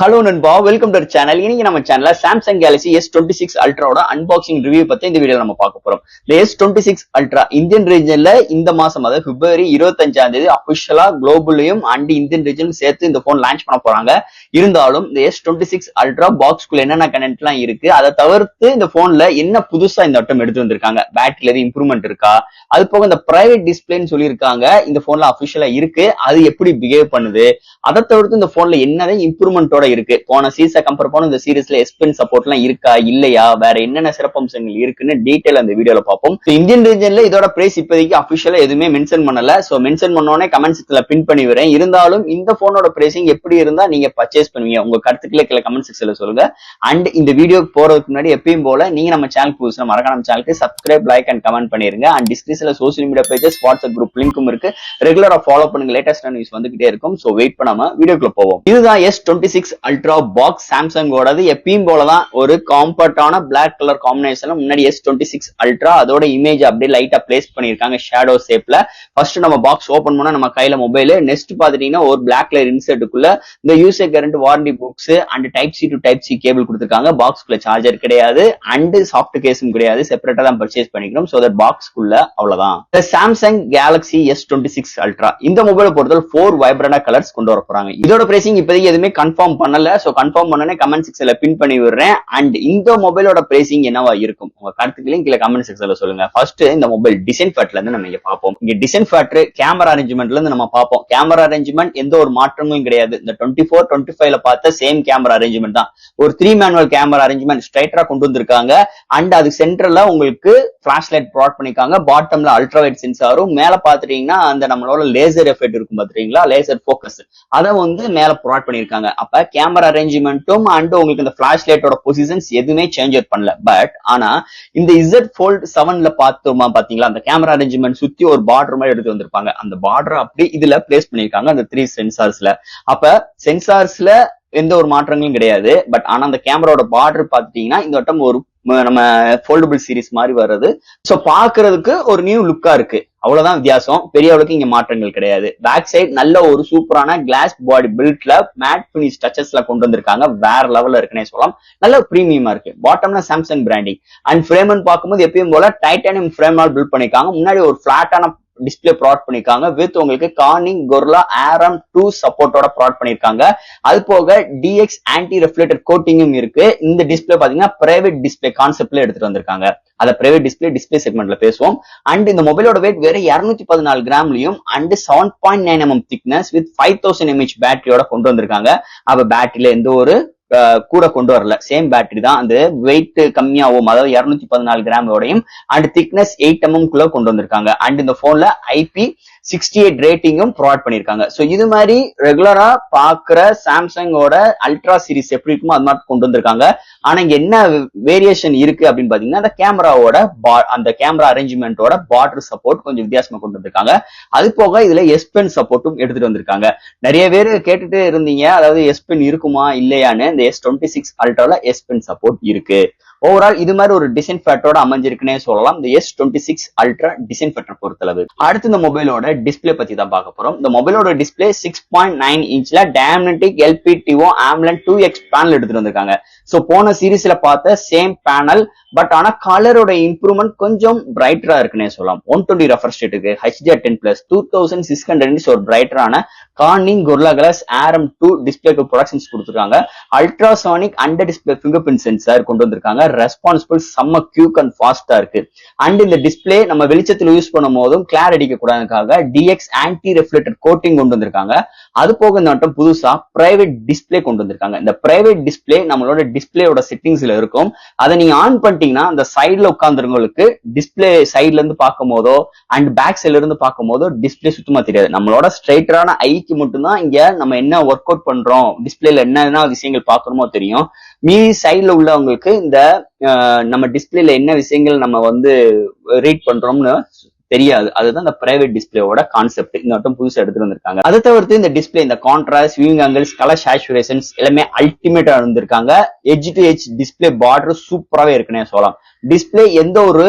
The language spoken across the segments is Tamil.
ஹலோ நண்பா, வெல்கம் டு அவர் சேனல். இன்னைக்கு நம்ம சேனல்ல சாம்சங் கேலக்சி S26 அல்ட்ராவோட அன்பாக்சிங் ரிவ்யூ பத்தி இந்த வீடியோல நம்ம பார்க்க போறோம். இந்த S26 அல்ட்ரா இந்தியன் ரீஜன்ல இந்த மாசம் அதாவது பிப்ரவரி 25ஆம் தேதி அபிஷியலா குளோபலையும் அண்ட் இந்தியன் ரீஜனும் சேர்த்து இந்த போன் லான்ச் பண்ண போறாங்க. இருந்தாலும் இந்த S26 அல்ட்ரா பாக்ஸ்குள்ள என்னென்ன கனெக்ட் எல்லாம் இருக்கு, அதை தவிர்த்து இந்த போன்ல என்ன புதுசா இந்த வட்டம் எடுத்து வந்திருக்காங்க, பேட்டரியில எதுவும் இம்ப்ரூவ்மெண்ட் இருக்கா, அது போக இந்த பிரைவேட் டிஸ்பிளேன்னு சொல்லியிருக்காங்க இந்த போன்ல அபிஷியலா இருக்கு, அது எப்படி பிஹேவ் பண்ணுது, அதை தவிர்த்து இந்த போன்ல என்னதான் இம்ப்ரூவ்மெண்டோட இருக்கு, போன சீரிஸை கம்பேர் பண்ண இந்த சீரிஸ்ல S Pen சப்போர்ட் எல்லாம் இருக்கா இல்லையா, வேற என்னென்ன சிறப்பம்சங்கள் இருக்குன்னு டீடைல் அந்த வீடியோல பார்ப்போம். இந்தியன் ரீஜன்ல இதோட பிரைஸ் இப்போதைக்கு அபிஷியலா எதுவுமே மென்ஷன் பண்ணல. சோ மென்ஷன் பண்ணோனே கமெண்ட் செக்ஷன்ல பின் பண்ணி வரேன். இருந்தாலும் இந்த போனோட பிரைசிங் எப்படி இருந்தா நீங்க பர்ச்சேஸ் பண்ணுவீங்க, உங்க கருத்துக்களை கீழே கமெண்ட் செக்ஷன்ல சொல்லுங்க. அண்ட் இந்த வீடியோக்கு போறதுக்கு முன்னாடி எப்பயும் போல நீங்க நம்ம சேனல் புதுசா மறக்காம நம்ம சேனலுக்கு சப்ஸ்கிரைப், லைக் அண்ட் கமெண்ட் பண்ணிருங்க. அண்ட் டிஸ்கிரிப்ஷன்ல social media pages, WhatsApp group லிங்க்கும் இருக்கு. ரெகுலரா ஃபாலோ பண்ணுங்க, லேட்டஸ்ட் நியூஸ் வந்துகிட்டே இருக்கும். சோ வெயிட் பண்ணாம வீடியோக்குள்ள போவோம். இதுதான் S26 அல்ட்ரா பாக்ஸ் சாம்சங்கோடது. எப்பயும் போலதான் ஒரு காம்பேக்டான பிளாக் கலர் காம்பினேஷன்ல முன்னாடி S26 அல்ட்ரா அதோட இமேஜ் அப்படியே லைட்டா பிளேஸ் பண்ணிருக்காங்க ஷேடோ ஷேப்ல. ஃபர்ஸ்ட் நம்ம பாக்ஸ் ஓபன் பண்ணா நம்ம கையில மொபைல், நெக்ஸ்ட் பாத்துட்டீங்கன்னா ஒரு பிளாக் கலர் இன்செர்ட்டுக்குள்ள இந்த user current warranty books and type C to type C cable கொடுத்திருக்காங்க. பாக்ஸ்குள்ள சார்ஜர் கிடையாது அண்ட் சாஃப்ட் கேஸும் கிடையாது, செப்பரேட்டா தான் பர்ச்சேஸ் பண்ணிக்கணும். சோ தட் பாக்ஸ்குள்ள அவ்வளவுதான். இந்த சாம்சங் கேலக்சி S26 அல்ட்ரா இந்த மொபைலை பொறுத்தவரை 4 வைப்ரண்டா கலர்ஸ் கொண்டு வர போறாங்க. இதோட பிரைசிங் இப்போதைக்கு எதுவுமே கன்ஃபார்ம் பண்ணல. சோ கன்ஃபார்ம் பண்ணனே கமெண்ட் செக்ஷன்ல பின் பண்ணி விடுறேன். அண்ட் இந்த மொபைலோட பிரைசிங் என்னவா இருக்கும் உங்க கருத்துக்களையும் கீழே கமெண்ட் செக்ஷன்ல சொல்லுங்க. ஃபர்ஸ்ட் இந்த மொபைல் டிசைன் ஃபேக்டர்ல இருந்து நம்ம இங்க பார்ப்போம். இங்க டிசைன் ஃபேக்டர் கேமரா அரேஞ்ச்மெண்ட்ல இருந்து நம்ம பார்ப்போம். கேமரா அரேஞ்ச்மெண்ட் எந்த ஒரு மாற்றமும் கிடையாது. இந்த 24, 25ல பார்த்த சேம் கேமரா அரேஞ்ச்மெண்ட் தான். ஒரு 3 மேனுவல் கேமரா அரேஞ்ச்மெண்ட் ஸ்ட்ரைட்டா கொண்டு வந்திருக்காங்க. அண்ட் அது சென்டர்ல உங்களுக்கு பிளாஷ் லைட் ப்ரொவைட் பண்ணிருக்காங்க. பாட்டம்ல அல்ட்ரா வைட் சென்சாரும், மேல பாத்துட்டீங்கன்னா அந்த நம்மளோட லேசர் எஃபெக்ட் இருக்கும் பாத்துறீங்களா, லேசர் போக்கஸ், அதை வந்து மேல ப்ரொவைட் பண்ணிருக்காங்க. அப்ப கேமரா அரேஞ்ச்மெண்ட்டும் அண்ட் உங்களுக்கு இந்த பிளாஷ் லைட்டோட பொசிஷன்ஸ் எதுவுமே சேஞ்ச் பண்ணல. பட் ஆனா இந்த Z Fold 7ல பார்த்தோமா பாத்தீங்களா, அந்த கேமரா அரேஞ்ச்மெண்ட் சுத்தி ஒரு பார்டர் மாதிரி எடுத்து வந்திருப்பாங்க. அந்த பார்டர் அப்படி இதுல பிளேஸ் பண்ணிருக்காங்க அந்த 3 சென்சார்ஸ்ல. அப்ப சென்சார்ஸ்ல எந்த ஒரு மாற்றங்களும் கிடையாது. பட் ஆனா அந்த கேமராவோட பார்டர் பாத்தீங்கன்னா இந்த வட்டம் ஒரு நம்ம ஃபோல்டபிள் சீரிஸ் மாதிரி வருது. சோ பாக்குறதுக்கு ஒரு நியூ லுக்கா இருக்கு, அவ்வளவுதான் வித்தியாசம். பெரிய அளவுக்கு இங்க மாற்றங்கள் கிடையாது. பேக் சைடு நல்ல ஒரு சூப்பரான கிளாஸ் பாடி பில்ட்ல மேட் பினிஷ் டச்சஸ்ல கொண்டு வந்திருக்காங்க. வேற லெவல்ல இருக்குன்னே சொல்லலாம். நல்ல பிரீமியமா இருக்கு. பாட்டம்ல சாம்சங் பிராண்டிங் அண்ட் ஃப்ரேம் பார்க்கும்போது எப்பயும் போல டைட்டானியம் ஃப்ரேமால் பில்ட் பண்ணிருக்காங்க. முன்னாடி ஒரு பிளாட்டான டிஸ்பிளே ப்ரொவைட் பண்ணிருக்காங்க வித் உங்களுக்கு கார்னிங் கொரில்லா ARM 2 சப்போர்ட்டோட ப்ரொவைட் பண்ணிருக்காங்க. அது போக DX ஆன்டி ரெஃப்ளெக்டர் கோட்டிங்கும் இருக்கு. இந்த டிஸ்பிளே பாத்தீங்கன்னா பிரைவேட் டிஸ்பிளே கான்செப்ட்ல எடுத்துட்டு வந்திருக்காங்க. அத பிரைவேட் டிஸ்பிளே செக்மெண்ட்ல பேசுவோம். அண்ட் இந்த மொபைலோட வெயிட் வேற 214 கிராம்லயும் and 7.9 mm thickness with 5000 mAh பேட்டரியோட கொண்டு வந்திருக்காங்க. அப்ப பேட்டரியில எந்த ஒரு கூட கொண்டு வரல, சேம் பேட்டரி தான். அந்த வெயிட் கம்மியாகும், அதாவது 214 கிராமோடையும் அண்ட் திக்னஸ் 8 mm குள்ள கொண்டு வந்திருக்காங்க. அண்ட் இந்த போன்ல IP68 ரேட்டிங்கும் ப்ரொவைட் பண்ணிருக்காங்க. சோ இது மாதிரி ரெகுலரா பாக்குற சாம்சங்கோட அல்ட்ரா சீரிஸ் எப்படி இருக்குமோ அது மாதிரி கொண்டு வந்திருக்காங்க. ஆனா இங்க என்ன வேரியேஷன் இருக்கு அப்படின்னு பாத்தீங்கன்னா அந்த கேமராவோட அந்த கேமரா அரேஞ்ச்மெண்டோட பார்டர் சப்போர்ட் கொஞ்சம் வித்தியாசமா கொண்டு வந்திருக்காங்க. அது போக இதுல S Pen சப்போர்ட்டும் எடுத்துட்டு வந்திருக்காங்க. நிறைய பேர் கேட்டுட்டு இருந்தீங்க, அதாவது S Pen இருக்குமா இல்லையான்னு. இந்த S26 அல்ட்ரால S Pen சப்போர்ட் இருக்கு. ஓவரால் இது மாதிரி ஒரு டிசைன் ஃபேக்டரோட அமைஞ்சிருக்குன்னே சொல்லலாம் இந்த S26 அல்ட்ரா டிசைன் ஃபேக்டர் பொறுத்தளவு. அடுத்து இந்த மொபைலோட டிஸ்பிளே பத்தி தான் பார்க்க போறோம். இந்த மொபைலோட டிஸ்பிளே 6.9 இன்ச்ல dynamic LPTO AMOLED 2X panel எடுத்துட்டு வந்திருக்காங்க. சோ போன சீரிஸ்ல பார்த்த சேம் பேனல், பட் ஆனா கலரோட இம்ப்ரூவ்மெண்ட் கொஞ்சம் பிரைட்டரா இருக்குன்னே சொல்லலாம். 120 ரெஃப்ரெஷ் ரேட்டுக்கு HDR10+, 2600 ஒரு பிரைட்டரான கார்னிங் கொரில்லா கிளாஸ் ARM 2 டிஸ்பிளேக்கு ப்ரொடக்ஷன்ஸ் கொடுத்துருக்காங்க. Ultrasonic under display fingerprint sensor கொண்டு வந்திருக்காங்க. ரெஸ்பான்சிபிள் செம்ம கியூக் அண்ட் ஃபாஸ்டா இருக்கு. அண்ட் இந்த டிஸ்பிளே நம்ம வெளிச்சத்துல யூஸ் பண்ணும் போதும் கிளார் அடிக்க கூடாதுக்காக DX ஆன்டி ரெஃப்ளெக்டர் கோட்டிங் கொண்டு வந்திருக்காங்க. அது போக இந்த மட்டும் புதுசா பிரைவேட் டிஸ்பிளே கொண்டு வந்திருக்காங்க. இந்த பிரைவேட் டிஸ்பிளே நம்மளோட டிஸ்பிளேயோட செட்டிங்ஸ்ல இருக்கும். அதை நீங்க ஆன் பண்ணிட்டீங்கன்னா அந்த சைட்ல உட்கார்ந்துருவங்களுக்கு டிஸ்பிளே சைட்ல இருந்து பார்க்கும் போதோ அண்ட் பேக் சைட்ல இருந்து பார்க்கும் போதோ டிஸ்பிளே சுத்தமா தெரியாது. நம்மளோட ஸ்ட்ரைட்டரான ஐக்கு மட்டும்தான் இங்க நம்ம என்ன ஒர்க் அவுட் பண்றோம், டிஸ்பிளேல என்ன விஷயங்கள் பாக்குறோமோ தெரியும். மீதி சைட்ல உள்ளவங்களுக்கு இந்த நம்ம டிஸ்பிளேல என்ன விஷயங்கள் நம்ம வந்து ரீட் பண்றோம்னு தெரியாது. அதுதான் இந்த பிரைவேட் டிஸ்பிளேவோட கான்செப்ட். இந்த மட்டும் புதுசா எடுத்துட்டு வந்திருக்காங்க. அதை தவிர்த்து இந்த டிஸ்பிளே இந்த contrast, viewing angles, colour saturations எல்லாமே அல்டிமேட்டா இருந்திருக்காங்க. Edge to edge display border சூப்பராகவே இருக்குன்னே சொல்லலாம். டிஸ்பிளே எந்த ஒரு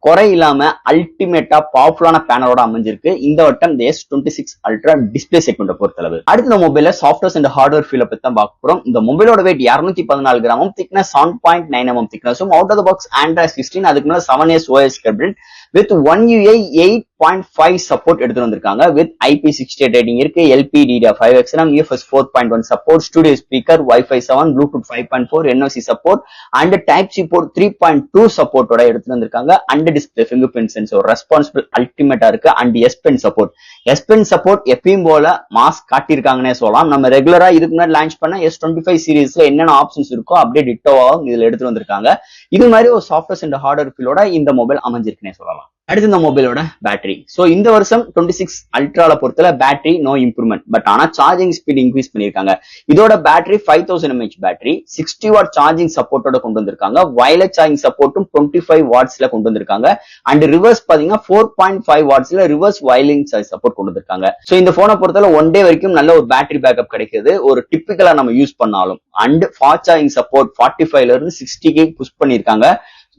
குறை இல்லாம அல்டிமேட்டா பவர்ஃபுல்லான பேனலோட அமைஞ்சிருக்கு இந்த வட்டம் இந்த S26 Ultra டிஸ்பிளே செக்மெண்ட்டை பொறுத்தளவு. அடுத்த இந்த மொபைல சாஃப்ட்வேர் அண்ட் ஹார்ட்வேர் ஃபீல்ட பத்தி தான் பார்க்க போறோம். இந்த மொபைலோட வெயிட் 214 கிராமும், திக்னஸ் 7.9 mm திக்னஸும், out of the box Android 16, அதுக்கு மேல 7S OS cable with One UI 8.5 support எடுத்து வந்திருக்காங்க. with IP68 ரேட்டிங் இருக்கு, LPDDR5 XLM, UFS 4.1 support, studio speaker, Wi-Fi 7, Bluetooth 5.4, NFC support and Type-C port 3.2 சப்போர்ட்டோட எடுத்து வந்திருக்காங்க. And display fingerprint sensor responsible அல்டிமேட்டா இருக்கு. And S Pen support. S Pen support எப்பயும் போல மாஸ் காட்டியிருக்காங்கன்னே சொல்லலாம். நம்ம ரெகுலரா இதுக்கு முன்னாடி லான்ச் பண்ண S25 சீரீஸ்ல என்னென்ன ஆப்ஷன்ஸ் இருக்கோ அப்படியே டிட்டோவாகவும் இதுல எடுத்து வந்திருக்காங்க. இது மாதிரி ஒரு சாஃப்ட்வேர் அண்ட் ஹார்ட்வேர் ஃபீலோட இந்த மொபைல் அமைஞ்சிருக்குன்னே சொல்லலாம். அடுத்து இந்த மொபைலோட பேட்டரி. சோ இந்த வருஷம் 26 அல்ட்ரால பொறுத்தல பேட்டரி நோ இம்ப்ரூவ்மெண்ட், பட் ஆனா சார்ஜிங் ஸ்பீட் இன்க்ரீஸ் பண்ணிருக்காங்க. இதோட battery 5000 mAh battery, 60 watt charging சப்போர்ட்டோட கொண்டு வந்திருக்காங்க. வயர்லெஸ் சார்ஜிங் சப்போர்ட்டும் 25 வாட்ஸ்ல கொண்டு வந்திருக்காங்க. அண்ட் ரிவர்ஸ் பாத்தீங்கன்னா 4.5 வாட்ஸ்ல ரிவர்ஸ் வயர்லிங் சார்ஜ் சப்போர்ட் கொண்டு வந்திருக்காங்க. சோ இந்த போனை பொறுத்தல 1 டே வரைக்கும் நல்ல ஒரு பேட்டரி பேக்கப் கிடைக்குது ஒரு டிப்பிக்கலா நம்ம யூஸ் பண்ணாலும். அண்ட் ஃபாஸ்ட் சார்ஜிங் சப்போர்ட் 45ல இருந்து 60 புஷ் பண்ணிருக்காங்க.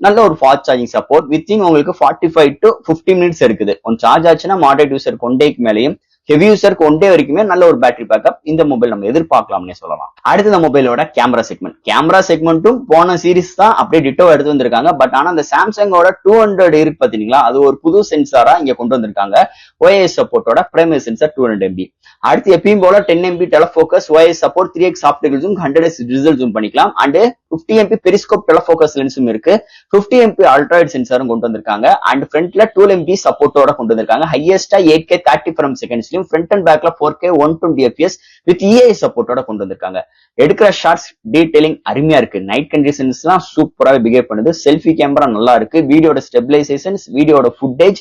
நல்ல ஒரு ஃபாஸ்ட் சார்ஜிங் சப்போர்ட் வித்தின் உங்களுக்கு 45 to 50 மினிட்ஸ் இருக்குது. ஒன் சார்ஜ் ஆச்சுன்னா மாடரேட் யூசருக்கு 1 டேக்கு மேலேயும், ஹெவி யூசருக்கு 1 டே வரைக்குமே நல்ல ஒரு பேட்டரி பேக்கப் இந்த மொபைல் நம்ம எதிர்பார்க்கலாம்னே சொல்லலாம். அடுத்த இந்த மொபைலோட கேமரா செக்மெண்ட். கேமரா செக்மெண்ட்டும் போன சீரிஸ் தான் அப்படியே டிட்டோ எடுத்து வந்திருக்காங்க. பட் ஆனா அந்த சாம்சங்கோட 200 இருக்கு பாத்தீங்களா, அது ஒரு புது சென்சாரா இங்க கொண்டு வந்திருக்காங்க. OIS சப்போர்ட்டோட பிரைமரி சென்சார் 200 MB. அடுத்து எப்பயும் போல 10 MB டெலஃபோக்கஸ், OIS support, 3x optical zoom, 100x digital zoom பண்ணிக்கலாம். அண்ட் 50 MP பெரிஸ்கோப் டெலஃபோக்கஸ் லென்ஸும் இருக்கு. 50 MP அல்ட்ராய்ட் சென்சாரும் கொண்டு வந்திருக்காங்க. அண்ட் ஃப்ரண்ட்ல 12 MB சப்போர்ட்டோட கொண்டு வந்திருக்காங்க. ஹையஸ்டா 8K 30 frames செகண்ட்ஸ்லயும், ஃப்ரண்ட் அண்ட் பேக்ல 4K 120 FPS வித் EI சப்போர்ட்டோட கொண்டு வந்திருக்காங்க. எடுக்கிற ஷார்ட்ஸ் டீடைலிங் அருமையா இருக்கு. நைட் கண்டிஷன்ஸ் எல்லாம் சூப்பராக பிஹேவ் பண்ணுது. செல்ஃபி கேமரா நல்லா இருக்கு. வீடியோட ஸ்டெபிலைசேஷன்ஸ், வீடியோட ஃபுட்டேஜ்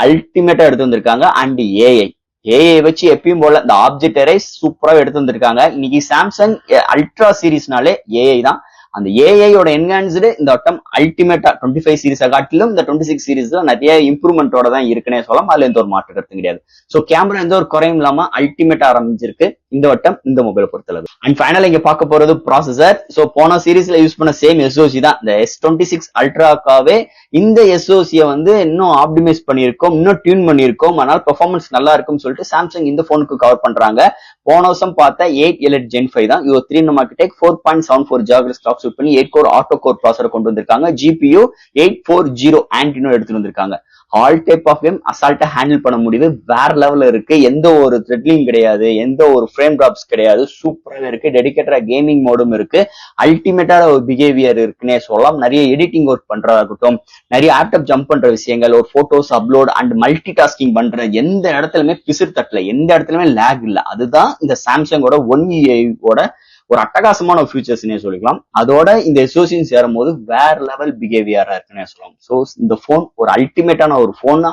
அல்டிமேட்டா எடுத்து வந்திருக்காங்க. அண்ட் ஏஐ வச்சு எப்பயும் போல இந்த ஆப்ஜெக்ட் எரேஸ் சூப்பரா எடுத்து வந்திருக்காங்க. இன்னைக்கு சாம்சங் அல்ட்ரா சீரீஸ்னாலே ஏஐ தான். அந்த ஏஐயோட என்ஹான்ஸ்டு இந்த வட்டம் அல்டிமேட்டா 25 சீரீஸை காட்டிலும் இந்த 26 சீரீஸ்ல நிறைய இம்ப்ரூவ்மெண்டோட தான் இருக்குன்னே சொல்லலாம். அதுல எந்த ஒரு மாற்று கருத்து கிடையாது. சோ கேமரா எந்த ஒரு குறையும் இல்லாம அல்டிமேட்டா ஆரம்பிச்சிருக்கு இந்த வட்டம் இந்த மொபைலை பொறுத்தளவு. அண்ட் ஃபைனலா இங்க பார்க்க போறது ப்ராசஸர். சோ போன சீரீஸ்ல யூஸ் பண்ண சேம் SoC தான் இந்த S26 அல்ட்ராக்காவே இந்த SoC-ய இன்னும் ஆப்டிமைஸ் பண்ணியிருக்கோம், இன்னும் டியூன் பண்ணியிருக்கோம். அதனால பெர்ஃபார்மன்ஸ் நல்லா இருக்கும்னு சொல்லிட்டு சாம்சங் இந்த போனுக்கு கவர் பண்றாங்க. போன வருஷம் பார்த்தா 8 Elite Gen 5 தான். இது 3 Nanometer 4.74 GHz கிளாக் சூட் பண்ணி 8 கோர் ஆட்டோ கோர் ப்ராசஸர் கொண்டு வந்திருக்காங்க. GPU 840 Adreno எடுத்துட்டு வந்திருக்காங்க. ஆல் டைப் ஆஃப் கேம் அசால்ட்டா ஹேண்டில் பண்ண முடியுது. வேற லெவல்ல இருக்கு. எந்த ஒரு த்ரெட்லிங் கிடையாது, எந்த ஒரு ஃப்ரேம் டிராப்ஸ் கிடையாது. சூப்பராக இருக்கு. டெடிகேட்டடா கேமிங் மோடும் இருக்கு. அல்டிமேட்டான ஒரு பிஹேவியர் இருக்குன்னே சொல்லலாம். நிறைய எடிட்டிங் ஒர்க் பண்றதாகட்டும், நிறைய ஆப்டாப் ஜம்ப் பண்ற விஷயங்கள், ஒரு photos upload and multi tasking பண்ற எந்த இடத்துலயுமே பிசிறு தட்டல, எந்த இடத்துலயுமே லேக் இல்ல. அதுதான் இந்த சாம்சங்கோட One UI-ஓட ஒரு அட்டகாசமான ஃபியூச்சர்ஸ்னே சொல்லிக்கலாம். அதோட இந்த SoC சேரும் போது வேற லெவல் பிஹேவியரா இருக்குன்னு சொல்லலாம். சோ இந்த போன் ஒரு அல்டிமேட்டான ஒரு போனா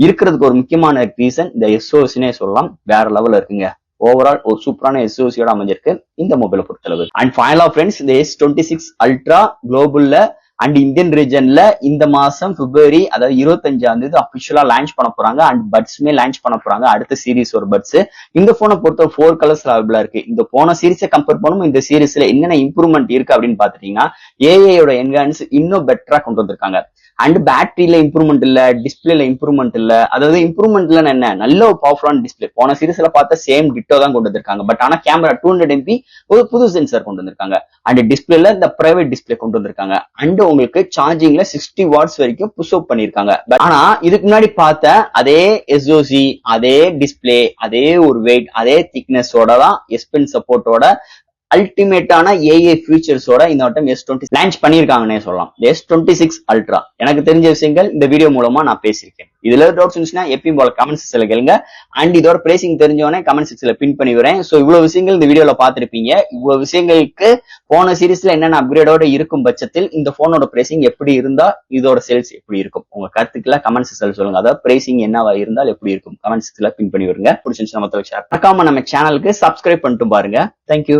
இருக்கிறதுக்கு ஒரு முக்கியமான ரீசன் இந்த SoCனே சொல்லலாம். வேற லெவல்ல இருக்குங்க. ஓவரால் ஒரு சூப்பரான SoC-யோட அமைஞ்சிருக்கு இந்த மொபைலை பொறுத்தளவு. அண்ட் ஃபைனலா ஃப்ரெண்ட்ஸ், இந்த S26 அல்ட்ரா குளோபல்ல அண்ட் இந்தியன் ரீஜன்ல இந்த மாசம் பிப்ரவரி அதாவது 25ஆம் தேதி அபிஷியலா லான்ச் பண்ண போறாங்க. அண்ட் பட்ஸுமே லான்ச் பண்ண போறாங்க. அடுத்த சீரிஸ் ஒரு பட்ஸ். இந்த போனை பொறுத்த 4 கலர்ஸ் அவைலபிளா இருக்கு. இந்த போன சீரிஸை கம்பேர் பண்ணும் இந்த சீரிஸ்ல என்னென்ன இம்ப்ரூவ்மெண்ட் இருக்கு அப்படின்னு பாத்துட்டீங்கன்னா, ஏஐயோட என்ஹான்ஸ் இன்னும் பெட்டரா கொண்டு வந்திருக்காங்க. அண்ட் பேட்டரியில இம்ப்ரூவ்மெண்ட் இல்ல, டிஸ்பிளேல இம்ப்ரூவ்மெண்ட் இல்ல. அதாவது இம்ப்ரூவ்மெண்ட் இல்லன்னு என்ன, நல்ல ஒரு பவர்ஃபுல்லான டிஸ்பிளே. போன சீரிஸ்ல பார்த்தா சேம் டிட்டோ தான் கொண்டு வந்திருக்காங்க. பட் ஆனா கேமரா 200 MP ஒரு புது சென்சார் கொண்டு வந்திருக்காங்க. அண்ட் டிஸ்பிளேல இந்த பிரைவேட் டிஸ்பிளே கொண்டு வந்திருக்காங்க. அண்ட் உங்களுக்கு சார்ஜிங்ல 60 வாட்ஸ் வரைக்கும் புஷ் அப் பண்ணிருக்காங்க. ஆனா இதுக்கு முன்னாடி பார்த்த அதே SoC, அதே டிஸ்பிளே, அதே ஒரு வெயிட், அதே திக்னஸோட தான் S Pen சப்போர்ட்டோட அல்டிமேட்டான ஏஐ ஃபியூச்சர்ஸோட இந்த வட்டம் S20 லான்ச் பண்ணிருக்காங்கன்னே சொல்லலாம். S26 அல்ட்ரா எனக்கு தெரிஞ்ச விஷயங்கள் இந்த வீடியோ மூலமா நான் பேசியிருக்கேன். இதுல டவுட்ஸ் இருந்துச்சுன்னா எப்பயும் போல கமெண்ட் செக்ஷன்ல கேளுங்க. அண்ட் இதோட பிரைசிங் தெரிஞ்சவனே கமெண்ட் செக்ஷன்ல பின் பண்ணி வரேன். சோ இவ்வளவு விஷயங்கள் இந்த வீடியோல பாத்திருப்பீங்க. இவ்வளவு விஷயங்களுக்கு போன சீரிஸ்ல என்னென்ன அப்கிரேடோட இருக்கும் பட்சத்தில் இந்த போனோட பிரைசிங் எப்படி இருந்தா இதோட சேல்ஸ் எப்படி இருக்கும், உங்க கருத்துக்களை கமெண்ட் செக்ஷன்ல சொல்லுங்க. அதாவது பிரைசிங் என்னவா இருந்தால் எப்படி இருக்கும் கமெண்ட் செக்ஷன்ல பின் பண்ணி வருங்க. பிடிச்சிருந்துச்சு நம்ம ஷேர் மறக்காம நம்ம சேனலுக்கு சப்ஸ்கிரைப் பண்ணிட்டு பாருங்க. தேங்க்யூ.